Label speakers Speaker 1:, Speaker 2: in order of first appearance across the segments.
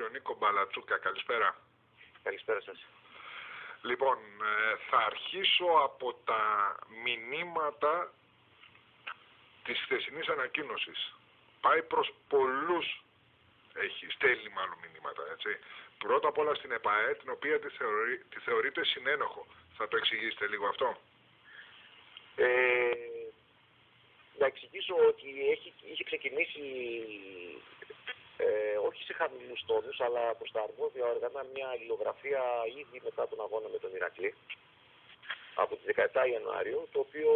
Speaker 1: κύριο Νίκο Μπαλατσούκα. Καλησπέρα.
Speaker 2: Καλησπέρα σας.
Speaker 1: Λοιπόν, θα αρχίσω από τα μηνύματα της χθεσινής ανακοίνωσης. Πάει προς πολλούς, στέλνει μάλλον μηνύματα, έτσι. Πρώτα απ' όλα στην ΕΠΑΕ, την οποία τη θεωρείτε συνένοχο. Θα το εξηγήσετε λίγο αυτό?
Speaker 2: Να εξηγήσω ότι είχε ξεκινήσει όχι σε χαμηλούς τόνους, αλλά προς τα αρμόδια όργανα μια αλληλογραφία ήδη μετά τον αγώνα με τον Ηρακλή από τις 17 Ιανουαρίου, το οποίο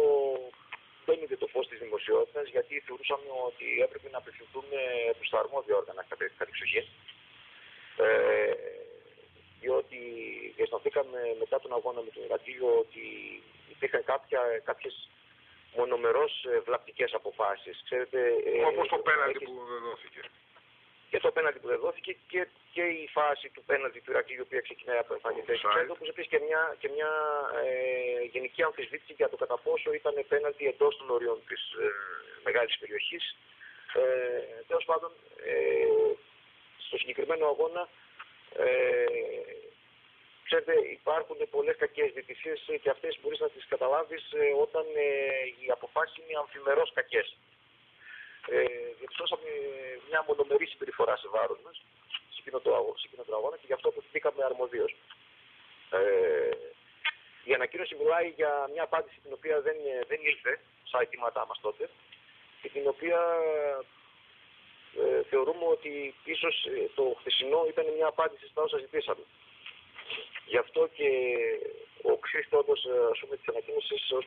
Speaker 2: δεν είδε το φως της δημοσιότητας, γιατί θεωρούσαμε ότι έπρεπε να απευθυνθούμε προς τα αρμόδια όργανα κατεξοχήν, διότι αισθανθήκαμε μετά τον αγώνα με τον Ηρακλή ότι υπήρχαν κάποιες μονομερώς βλαπτικές αποφάσεις. Ξέρετε,
Speaker 1: όπως το πέναλτι που δεν δόθηκε.
Speaker 2: Και το πέναλτι που δεν δόθηκε και η φάση του πέναλτι του Ηρακλή, η οποία ξεκινάει από εμφανή θέση, όπως επίσης και μια γενική αμφισβήτηση για το κατά πόσο ήταν πέναλτι εντός των οριών της μεγάλης περιοχής. Τέλος πάντων, στο συγκεκριμένο αγώνα, ξέρετε, υπάρχουν πολλές κακές διαιτησίες και αυτές μπορείς να τις καταλάβεις όταν οι αποφάσεις είναι αμφιμερώς κακές. Διαπιστώσαμε μια μονομερή συμπεριφορά σε βάρος μας σε εκείνο το αγώνα και γι' αυτό αποφύγαμε αρμοδίως. Η ανακοίνωση μιλάει για μια απάντηση την οποία δεν ήλθε στα αιτήματά μας τότε και την οποία θεωρούμε ότι ίσως το χθεσινό ήταν μια απάντηση στα όσα ζητήσαμε. Γι' αυτό και ο ξύστοντος της ανακοίνωσης ως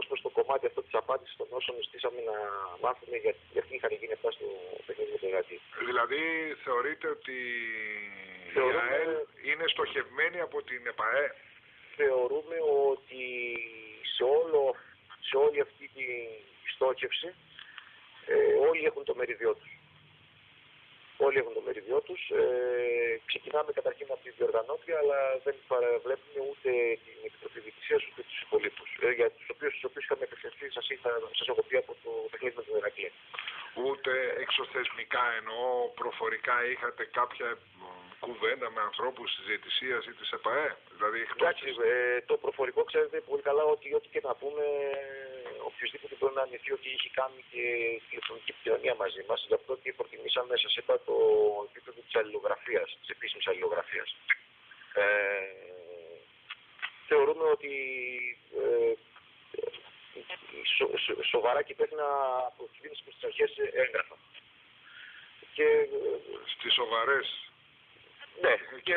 Speaker 2: προς το κομμάτι αυτό της απάντησης των όσων στήσαμε να μάθουμε γιατί είχαν γίνει αυτά στο παιχνίδι με τον Ηρακλή. Δηλαδή
Speaker 1: θεωρείτε ότι η ΑΕΛ είναι στοχευμένη από την ΕΠΑΕ?
Speaker 2: Θεωρούμε ότι σε όλη αυτή τη στόχευση όλοι έχουν το μεριδιό τους. Όλοι έχουν το μεριδιό τους. Ξεκινάμε καταρχήν από τη διοργανώτρια, αλλά δεν παραβλέπουμε ούτε την Επιτροπή Διοικησίας ούτε τους υπολείπους, για τους οποίους είχαμε απευθυνθεί, σας έχω πει, από το παιχνίδι με τον Ηρακλή.
Speaker 1: Ούτε εξωθεσμικά, εννοώ προφορικά, είχατε κάποια κουβέντα με ανθρώπους της διαιτησίας ή της ΕΠΑΕ? Δηλαδή,
Speaker 2: εντάξει, το προφορικό ξέρετε πολύ καλά ότι ό,τι και να πούμε, οποιοδήποτε μπορεί να αρνηθεί ότι είχε κάνει και τηλεφωνική επικοινωνία μαζί μας, γι' αυτό και προτιμήσαμε, σας είπα, το επίπεδο της αλληλογραφίας, της επίσημης αλληλογραφίας. Θεωρούμε ότι σοβαρά και πρέπει να προκυβήσει προς τις αρχές έγγραφα. Και
Speaker 1: στις σοβαρές.
Speaker 2: Ναι, και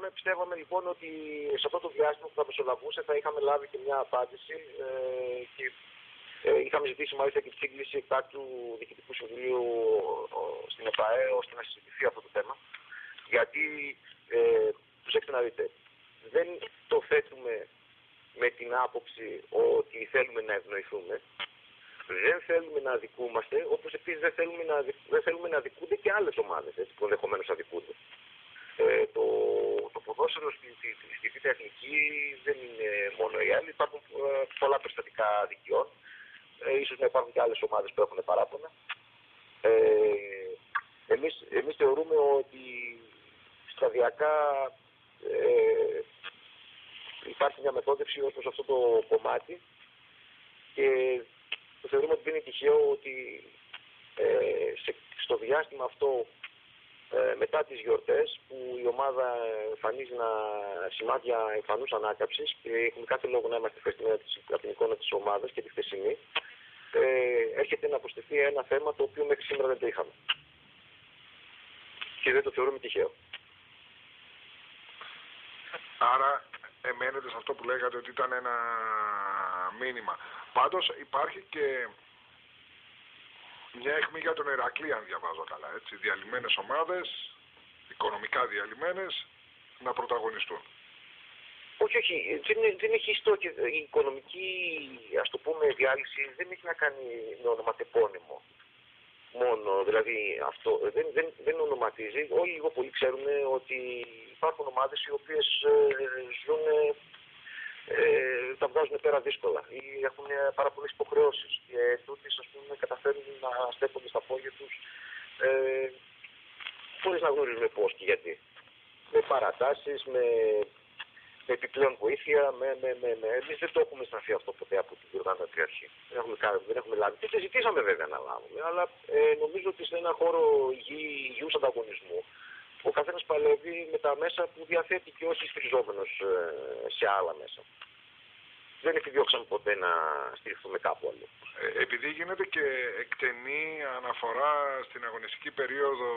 Speaker 2: πιστεύαμε λοιπόν ότι σε αυτό το διάστημα που θα μεσολαβούσε θα είχαμε λάβει και μια απάντηση και είχαμε ζητήσει μάλιστα και τη σύγκληση εκτάκτου Διοικητικού Συμβουλίου στην ΕΠΑΕ ώστε να συζητηθεί αυτό το θέμα. Γιατί, προσέξτε να δείτε, δεν το θέτουμε με την άποψη ότι θέλουμε να ευνοηθούμε. Δεν θέλουμε να αδικούμαστε, όπως επίσης δεν θέλουμε να αδικούνται και άλλες ομάδες που ενδεχομένως αδικούνται. Το ποδόσφαιρο στη Β' Εθνική δεν είναι μόνο οι άλλοι, υπάρχουν πολλά περιστατικά αδικιών. Ίσως να υπάρχουν και άλλες ομάδες που έχουν παράπονα. Εμείς θεωρούμε ότι σταδιακά υπάρχει μια μεθόδευση ως προς αυτό το κομμάτι και θεωρούμε ότι δεν είναι τυχαίο ότι στο διάστημα αυτό μετά τις γιορτές που η ομάδα εμφανίζει σημάδια εμφανούς ανάκαμψης και έχουμε κάθε λόγο να είμαστε ευχαριστημένοι από την εικόνα της ομάδας και τη χθεσινή, έρχεται να αποστηθεί ένα θέμα το οποίο μέχρι σήμερα δεν το είχαμε. Και δεν το θεωρούμε τυχαίο.
Speaker 1: Άρα εμένετε σε αυτό που λέγατε ότι ήταν ένα μήνυμα. Πάντως υπάρχει και μια αιχμή για τον Ηρακλή, αν διαβάζω καλά, έτσι. Διαλυμένες ομάδες, οικονομικά διαλυμένες, να πρωταγωνιστούν.
Speaker 2: Όχι, δεν έχει στόχο. Η οικονομική, ας το πούμε, διάλυση δεν έχει να κάνει με ονοματεπώνυμο μόνο. Δηλαδή αυτό δεν ονοματίζει. Όλοι λίγο πολύ ξέρουμε ότι υπάρχουν ομάδες οι οποίες ζουν, τα βγάζουν πέρα δύσκολα ή έχουν πάρα πολλές υποχρεώσεις και τούτες, ας πούμε, καταφέρνουν να στέκονται στα πόδια τους χωρίς να γνωρίζουμε πώς και γιατί. Με παρατάσεις, με επιπλέον βοήθεια, εμείς δεν το έχουμε σταθεί αυτό ποτέ από την διοργανωτική αρχή. Δεν έχουμε λάβει. Και ζητήσαμε βέβαια να λάβουμε, αλλά νομίζω ότι σε ένα χώρο υγιούς ανταγωνισμού ο καθένας παλεύει με τα μέσα που διαθέτει και όχι στηριζόμενος σε άλλα μέσα. Δεν επιδιώξαμε ποτέ να στηριχθούμε κάπου αλλού.
Speaker 1: Επειδή γίνεται και εκτενή αναφορά στην αγωνιστική περίοδο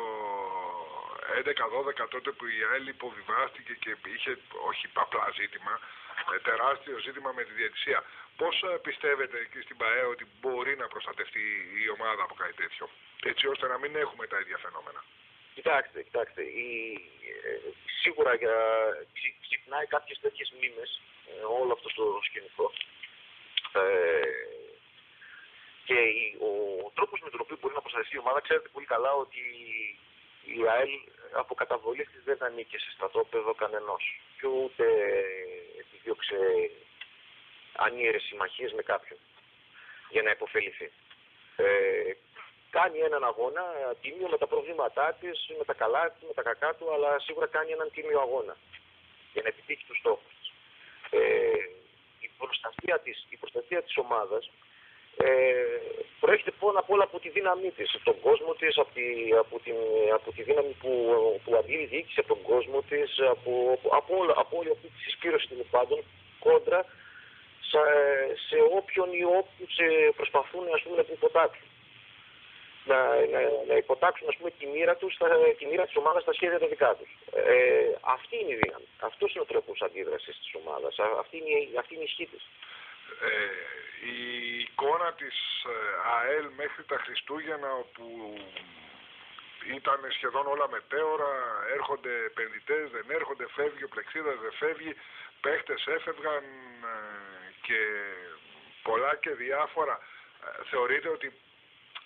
Speaker 1: 11-12, τότε που η ΑΕΛ υποβιβάστηκε και είχε, όχι απλά ζήτημα, τεράστιο ζήτημα με τη διαιτησία. Πώς πιστεύετε εκεί στην ΠΑΕ ότι μπορεί να προστατευτεί η ομάδα από κάτι τέτοιο, έτσι ώστε να μην έχουμε τα ίδια φαινόμενα?
Speaker 2: Κοιτάξτε, σίγουρα ξυπνάει κάποιες τέτοιες μνήμες όλο αυτό το σκηνικό. Και ο τρόπος με τον οποίο μπορεί να προστατευτεί η ομάδα, ξέρετε πολύ καλά ότι η ΑΕΛ από καταβολή της δεν ανήκε σε στρατόπεδο κανενός και ούτε επιδίωξε ανίερες συμμαχίες με κάποιον για να υποφεληθεί. Κάνει έναν αγώνα τίμιο με τα προβλήματά της, με τα καλά του, με τα κακά του, αλλά σίγουρα κάνει έναν τίμιο αγώνα για να επιτύχει τους στόχους της. Η προστασία της ομάδας προέρχεται πάνω απ' όλα από τη δύναμή της, από τον κόσμο της, από τη δύναμη που αντλεί η διοίκηση, από τον κόσμο της, από όλη αυτή τη συσπήρωση των πάντων κόντρα σε όποιον ή όποιους προσπαθούν να την υποτάξουν. Να υποτάξουν τη μοίρα τους, τη μοίρα της ομάδας στα σχέδια τα δικά τους. Αυτή είναι η δύναμη. Αυτός είναι ο τρόπος αντίδρασης της ομάδας. Αυτή είναι η ισχύ της.
Speaker 1: Η εικόνα της ΑΕΛ μέχρι τα Χριστούγεννα, όπου ήταν σχεδόν όλα μετέωρα, έρχονται επενδυτές, δεν έρχονται, φεύγει ο Πλεξίδας, δεν φεύγει, παίχτες έφευγαν και πολλά και διάφορα. Θεωρείτε ότι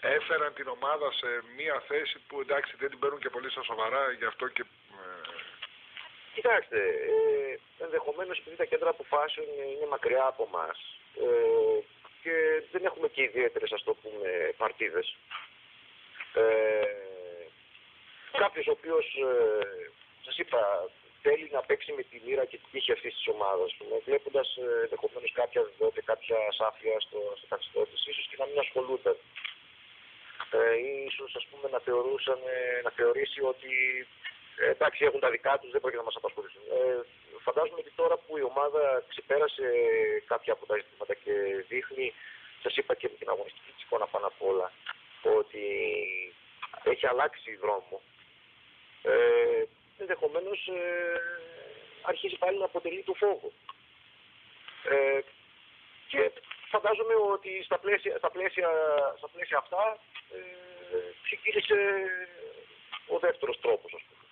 Speaker 1: έφεραν την ομάδα σε μία θέση που εντάξει δεν την παίρνουν και πολύ στα σοβαρά, γι' αυτό και...
Speaker 2: Κοιτάξτε, ενδεχομένως επειδή τα κέντρα αποφάσεων είναι μακριά από εμάς και δεν έχουμε και ιδιαίτερες, ας το πούμε, παρτίδες. Κάποιος ο οποίος, σας είπα, θέλει να παίξει με τη μοίρα και την τύχη αυτής της ομάδας, βλέποντας ενδεχομένως κάποια βεβαιότητα, κάποια σάφια στο καθεστώς της, ίσως και να μην ασχολούνται. Ίσως, ας πούμε, να θεωρήσει ότι εντάξει, έχουν τα δικά τους, δεν πρόκειται να μας απασχολήσουν. Φαντάζομαι ότι τώρα που η ομάδα ξεπέρασε κάποια από τα ζητήματα και δείχνει, σας είπα και με την αγωνιστική της εικόνα πάνω απ' όλα, ότι έχει αλλάξει δρόμο, ενδεχομένως αρχίζει πάλι να αποτελεί το φόβο. Και φαντάζομαι ότι στα πλαίσια αυτά ξεκίνησε ο δεύτερος τρόπος, ας πούμε.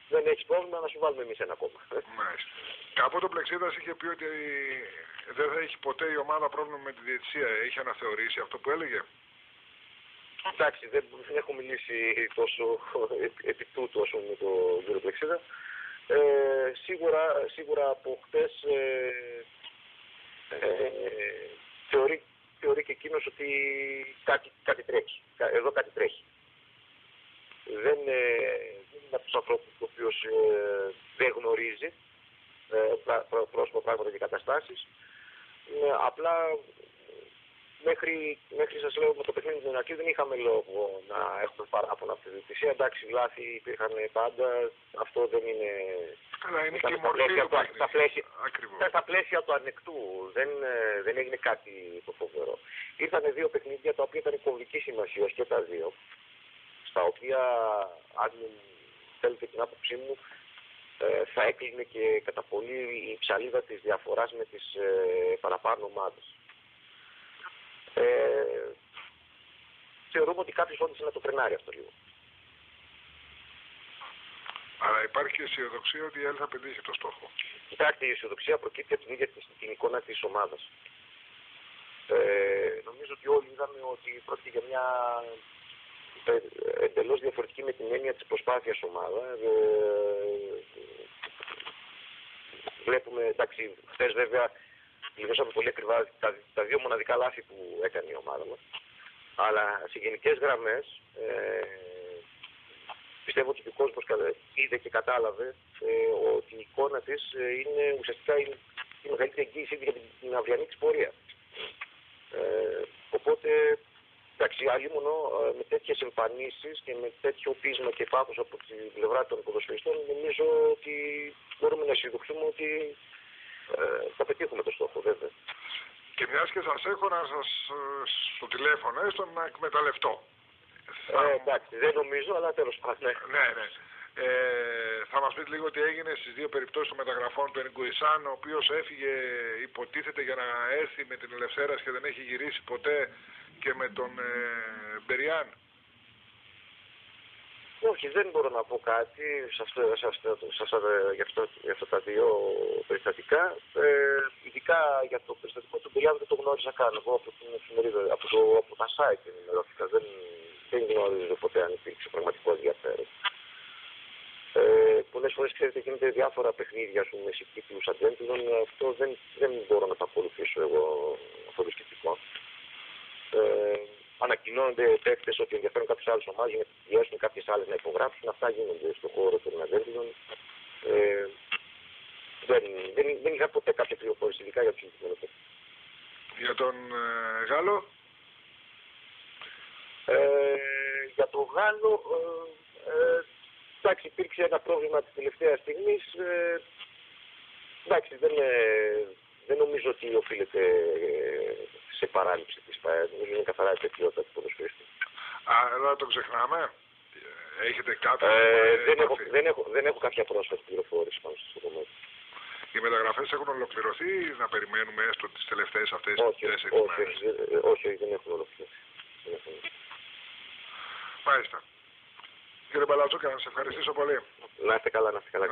Speaker 2: Δεν έχει πρόβλημα να σου βάλουμε εμείς ένα ακόμα.
Speaker 1: Μάλιστα. Κάποτε ο Πλεξίδας είχε πει ότι δεν θα έχει ποτέ η ομάδα πρόβλημα με τη διαιτησία. Έχει αναθεωρήσει αυτό που έλεγε?
Speaker 2: Εντάξει, δεν έχω μιλήσει τόσο επί τούτου όσο με τον κύριο Πλεξίδα. Σίγουρα από χτες θεωρεί και εκείνος ότι κάτι τρέχει. Εδώ κάτι τρέχει. Δεν είναι από τους ανθρώπους ο οποίος δεν γνωρίζει πρόσωπα, πράγματα και καταστάσεις. Απλά μέχρι σας λέω με το παιχνίδι του Ηνακή δεν είχαμε λόγο να έχουμε παράπονα από τη διαιτησία. Εντάξει, λάθη υπήρχαν πάντα, αυτό δεν είναι...
Speaker 1: Αλλά είναι και η μορφή
Speaker 2: στα πλαίσια του ανεκτού, δεν έγινε κάτι το φοβερό. Ήρθαν δύο παιχνίδια τα οποία ήταν κομβική σημασία και τα δύο, στα οποία, αν θέλετε την άποψή μου, θα έκλεινε και κατά πολύ η ψαλίδα της διαφοράς με τις παραπάνω ομάδες. Θεωρούμε ότι κάποιος όντως να το φρενάρει αυτό λίγο.
Speaker 1: Αλλά υπάρχει και αισιοδοξία ότι η ΑΕΛ θα πετύχει το στόχο.
Speaker 2: Κοιτάξτε, η αισιοδοξία προκύπτει από την ίδια την εικόνα της ομάδας. Νομίζω ότι όλοι είδαμε ότι πρόκειται για μια εντελώς διαφορετική με την έννοια της προσπάθειας ομάδα. Βλέπουμε, εντάξει, χθες βέβαια πληρώσαμε πολύ ακριβά τα δύο μοναδικά λάθη που έκανε η ομάδα μας. Αλλά σε γενικές γραμμές πιστεύω ότι ο κόσμος είδε και κατάλαβε ότι η εικόνα της είναι ουσιαστικά η μεγαλύτερη εγγύηση για την αυριανή της πορεία. Οπότε, εντάξει, αλλήμωνο με τέτοιες εμφανίσεις και με τέτοιο πείσμα και πάθος από την πλευρά των ποδοσφαιριστών, νομίζω ότι μπορούμε να αισιοδοξούμε ότι θα πετύχουμε το στόχο, βέβαια.
Speaker 1: Και μιας και σας έχω να σας στο τηλέφωνο, έστω να εκμεταλλευτώ.
Speaker 2: Εντάξει, δεν νομίζω, αλλά τέλος πάντων.
Speaker 1: Ναι. Θα μας πείτε λίγο τι έγινε στις δύο περιπτώσεις των μεταγραφών του Ενγκουισάν, ο οποίος έφυγε υποτίθεται για να έρθει με την Ελευθέρας και δεν έχει γυρίσει ποτέ, και με τον Μπεριάν.
Speaker 2: Όχι, δεν μπορώ να πω κάτι για αυτά τα δύο περιστατικά. Ειδικά για το περιστατικό του Μπεριάν δεν το γνώριζα καν. Εγώ από την εφημερίδα, από τα site ενημερώθηκα. Δεν γνώριζα ποτέ αν υπήρξε πραγματικό ενδιαφέρον. Πολλές φορές, ξέρετε, γίνεται διάφορα παιχνίδια με συγκεκριμένους αντέντινων. Αυτό δεν μπορώ να το ακολουθήσω εγώ αυτό το σκεπτικό. Ανακοινώνονται παίκτες ότι ενδιαφέρουν κάποιες άλλες ομάδες για να πιέσουν κάποιες άλλες να υπογράψουν. Αυτά γίνονται στον χώρο των αντέντινων. Δεν είχα ποτέ κάποια πληροφόρηση, ειδικά για τους συγκεκριμένους παίκτες.
Speaker 1: Για τον Γάλλο.
Speaker 2: Για τον Γάλλο, εντάξει, υπήρξε ένα πρόβλημα της τελευταίας στιγμής. Εντάξει, δεν νομίζω ότι οφείλεται σε παράληψη της ΠΑΕ. Νομίζω είναι καθαρά η ποιότητα του ποδοσφαίριστου.
Speaker 1: Αλλά το ξεχνάμε. Έχετε κάποια
Speaker 2: δεν έχω κάποια πρόσφατη πληροφόρηση πάνω στο κομμάτι.
Speaker 1: Οι μεταγραφές έχουν ολοκληρωθεί ή να περιμένουμε έστω τις τελευταίες αυτές τις 4 μέρες?
Speaker 2: Όχι, δεν έχουν ολοκληρωθεί.
Speaker 1: Μάλιστα. Κύριε Μπαλατζούκα, να σας ευχαριστήσω πολύ.
Speaker 2: Να είστε καλά, να είστε καλά.